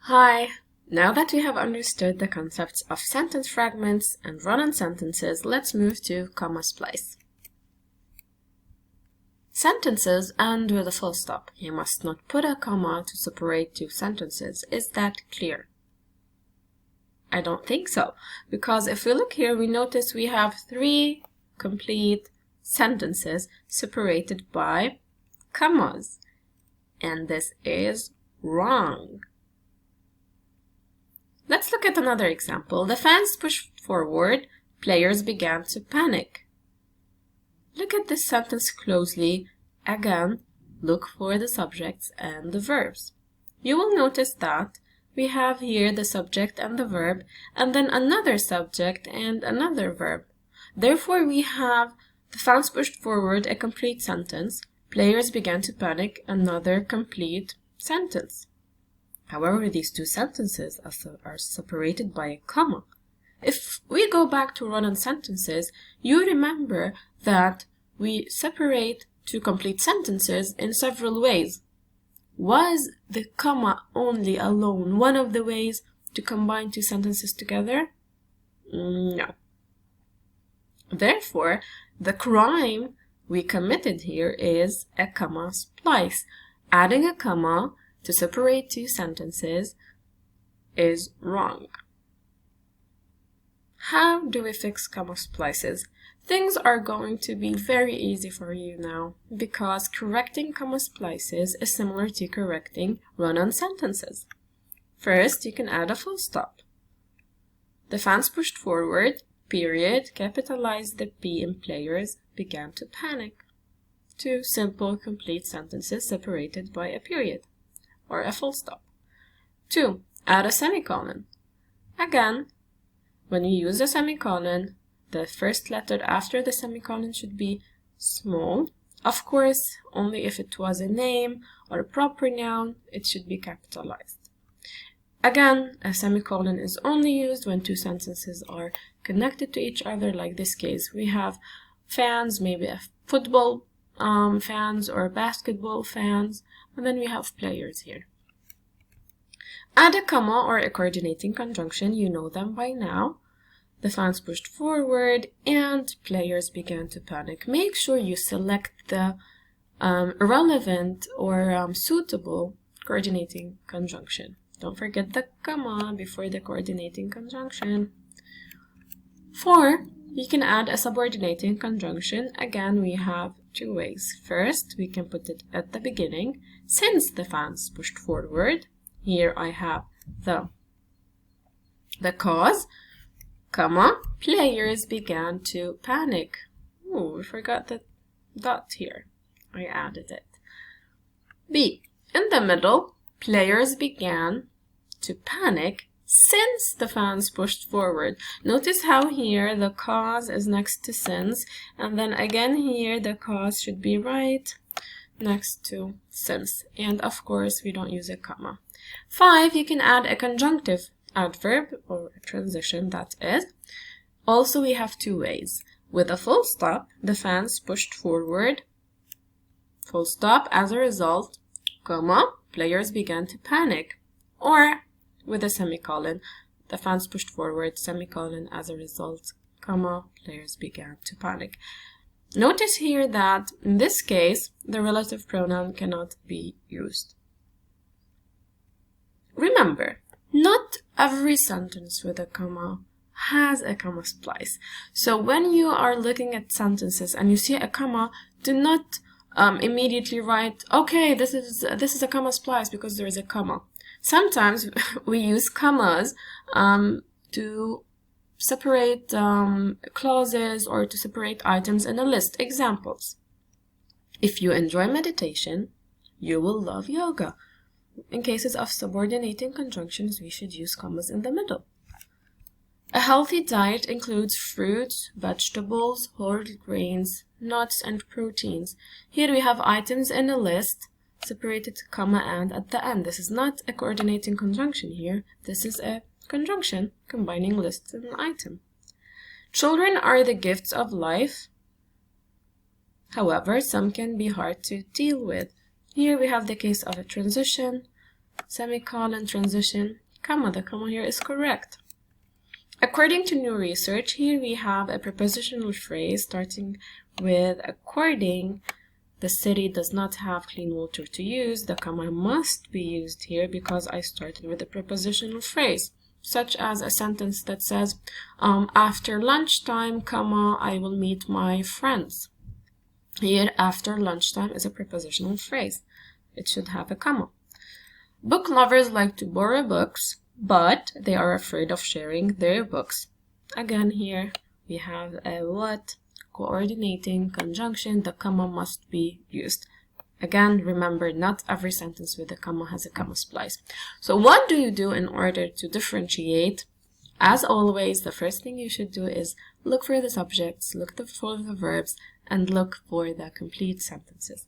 Hi! Now that we have understood the concepts of sentence fragments and run-on sentences, let's move to comma splice. Sentences end with a full stop. You must not put a comma to separate two sentences. Is that clear? I don't think so, because if we look here, we notice we have three complete sentences separated by commas, and this is wrong. Let's look at another example. The fans pushed forward, players began to panic. Look at this sentence closely. Again, look for the subjects and the verbs. You will notice that we have here the subject and the verb, and then another subject and another verb. Therefore, we have the fans pushed forward, a complete sentence. Players began to panic, another complete sentence. However, these two sentences are separated by a comma. If we go back to run-on sentences, you remember that we separate two complete sentences in several ways. Was the comma only alone one of the ways to combine two sentences together? No. Therefore, the crime we committed here is a comma splice. Adding a comma to separate two sentences is wrong. How do we fix comma splices? Things are going to be very easy for you now, because correcting comma splices is similar to correcting run-on sentences. First, you can add a full stop. The fans pushed forward, period, capitalize the P in players, began to panic. Two simple, complete sentences separated by a period, or a full stop. 2. Add a semicolon. Again, when you use a semicolon, the first letter after the semicolon should be small. Of course, only if it was a name or a proper noun, it should be capitalized. Again, a semicolon is only used when two sentences are connected to each other, like this case. We have fans, maybe a football fans or basketball fans, and then we have players here. Add a comma or a coordinating conjunction, you know them by now. The fans pushed forward and players began to panic. Make sure you select the relevant or suitable coordinating conjunction. Don't forget the comma before the coordinating conjunction. 4. You can add a subordinating conjunction. Again, we have two ways. First, we can put it at the beginning. Since the fans pushed forward, here I have the cause, comma, players began to panic. Oh, we forgot the dot here. I added it. B. In the middle, players began to panic since the fans pushed forward. Notice how here the cause is next to since, and then again here the cause should be right next to since. And of course, we don't use a comma. 5. You can add a conjunctive adverb or a transition, that is. Also, we have two ways. With a full stop, the fans pushed forward, full stop, as a result, comma, players began to panic. Or with a semicolon, the fans pushed forward, semicolon, as a result, comma, players began to panic. Notice here that in this case, the relative pronoun cannot be used. Remember, not every sentence with a comma has a comma splice. So when you are looking at sentences and you see a comma, do not immediately write, okay, this is a comma splice because there is a comma. Sometimes we use commas to separate clauses or to separate items in a list. Examples. If you enjoy meditation, you will love yoga. In cases of subordinating conjunctions, we should use commas in the middle. A healthy diet includes fruits, vegetables, whole grains, nuts, and proteins. Here we have items in a list, separated comma and at the end. This is not a coordinating conjunction here. This is a conjunction combining lists and an item. Children are the gifts of life. However, some can be hard to deal with. Here we have the case of a transition. semicolon, transition, comma. The comma here is correct. According to new research, here we have a prepositional phrase starting with according. The city does not have clean water to use. The comma must be used here because I started with a prepositional phrase, such as a sentence that says, after lunchtime, comma, I will meet my friends. Here, after lunchtime is a prepositional phrase. It should have a comma. Book lovers like to borrow books, but they are afraid of sharing their books. Again, here we have a what? Coordinating conjunction. The comma must be used. Again, remember, not every sentence with a comma has a comma splice. So what do you do in order to differentiate? As always, the first thing you should do is look for the subjects, look for the verbs, and look for the complete sentences.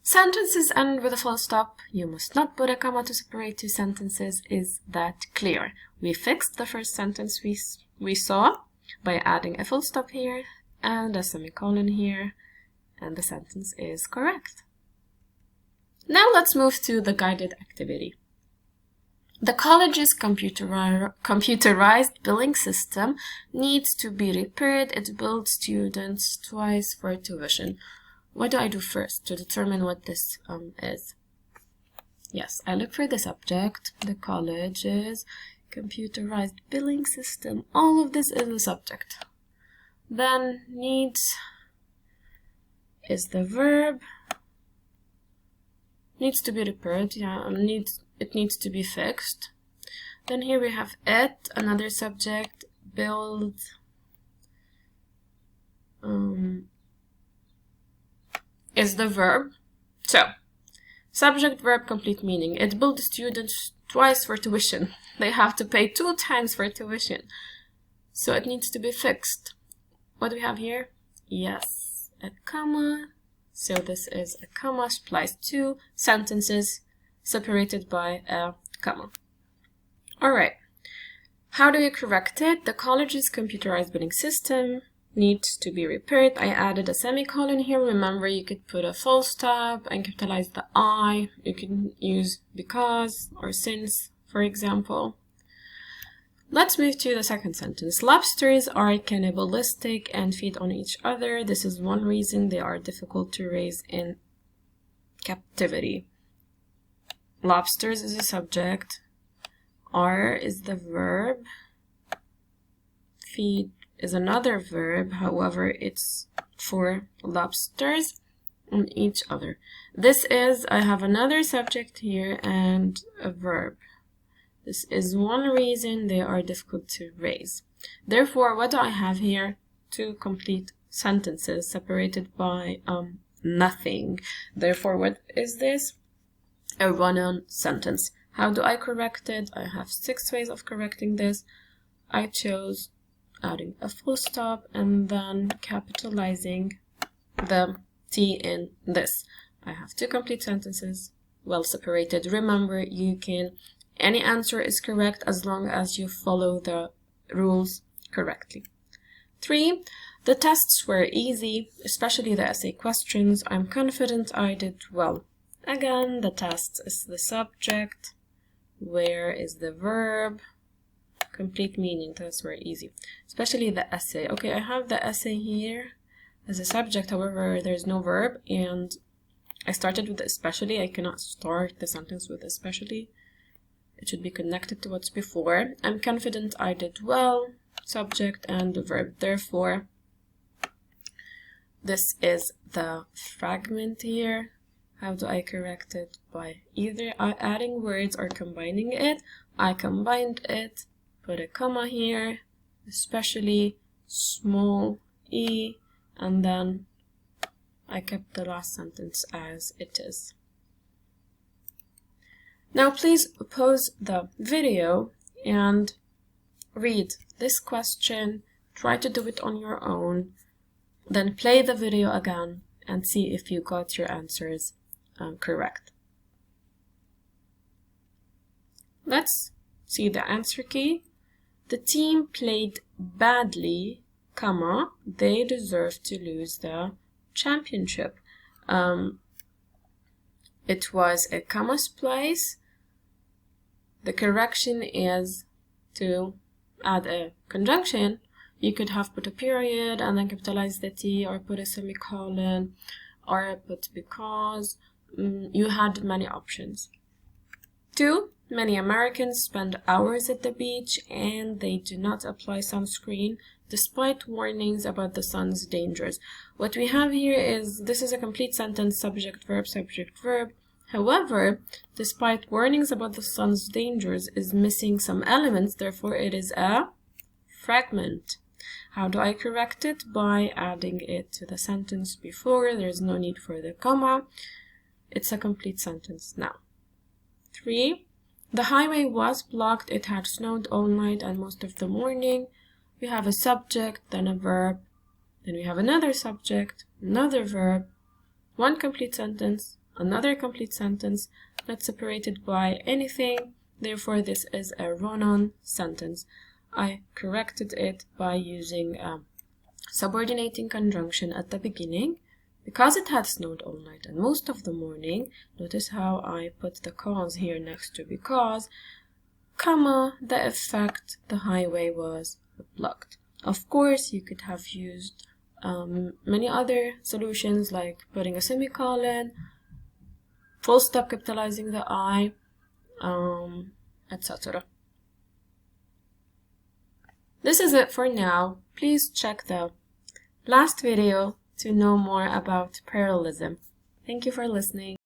Sentences end with a full stop. You must not put a comma to separate two sentences. Is that clear? We fixed the first sentence we saw by adding a full stop here and a semicolon here, and the sentence is correct. Now let's move to the guided activity. The college's computerized billing system needs to be repaired. It bills students twice for tuition. What do I do first to determine what this is? Yes, I look for the subject. The college's computerized billing system. All of this is the subject. Then needs is the verb. Needs to be repaired. Yeah, it needs to be fixed. Then here we have it, another subject, build. Is the verb. So, subject, verb, complete meaning. It billed students twice for tuition. They have to pay 2 times for tuition. So it needs to be fixed. What do we have here? Yes, a comma. So this is a comma spliced 2 sentences separated by a comma. Alright. How do you correct it? The college's computerized billing system needs to be repaired. I added a semicolon here. Remember, you could put a full stop and capitalize the I. You can use because or since, for example. Let's move to the second sentence. Lobsters are cannibalistic and feed on each other. This is one reason they are difficult to raise in captivity. Lobsters is a subject. Are is the verb. Feed is another verb, however, it's for lobsters on each other. This is, I have another subject here and a verb. This is one reason they are difficult to raise. Therefore, what do I have here? 2 complete sentences separated by nothing. Therefore, what is this? A run-on sentence. How do I correct it? I have 6 ways of correcting this. I chose adding a full stop and then capitalizing the T in this. I have 2 complete sentences, well separated. Remember, any answer is correct as long as you follow the rules correctly. 3, the tests were easy, especially the essay questions. I'm confident I did well. Again, the test is the subject. Where is the verb? Complete meaning, tests were easy. Especially the essay. Okay, I have the essay here as a subject, however, there's no verb, and I started with especially. I cannot start the sentence with especially. It should be connected to what's before. I'm confident I did well, subject and the verb. Therefore, this is the fragment here. How do I correct it? By either adding words or combining it. I combined it, put a comma here, especially small e, and then I kept the last sentence as it is. Now please pause the video and read this question, try to do it on your own, then play the video again and see if you got your answers correct. Let's see the answer key. The team played badly, comma, they deserve to lose the championship. it was a comma splice, the correction is to add a conjunction. You could have put a period and then capitalize the T, or put a semicolon, or put because. You had many options. 2. Many Americans spend hours at the beach and they do not apply sunscreen despite warnings about the sun's dangers. What we have here is, this is a complete sentence, subject, verb, subject, verb. However, despite warnings about the sun's dangers is missing some elements, therefore it is a fragment. How do I correct it? By adding it to the sentence before. There's no need for the comma. It's a complete sentence now. 3. The highway was blocked. It had snowed all night and most of the morning. We have a subject, then a verb, then we have another subject, another verb, one complete sentence, another complete sentence, not separated by anything. Therefore, this is a run-on sentence. I corrected it by using a subordinating conjunction at the beginning. Because it had snowed all night and most of the morning, notice how I put the cause here next to because, comma, the effect, the highway was blocked. Of course, you could have used many other solutions like putting a semicolon, full stop capitalizing the I, etc. This is it for now. Please check the last video to know more about parallelism. Thank you for listening.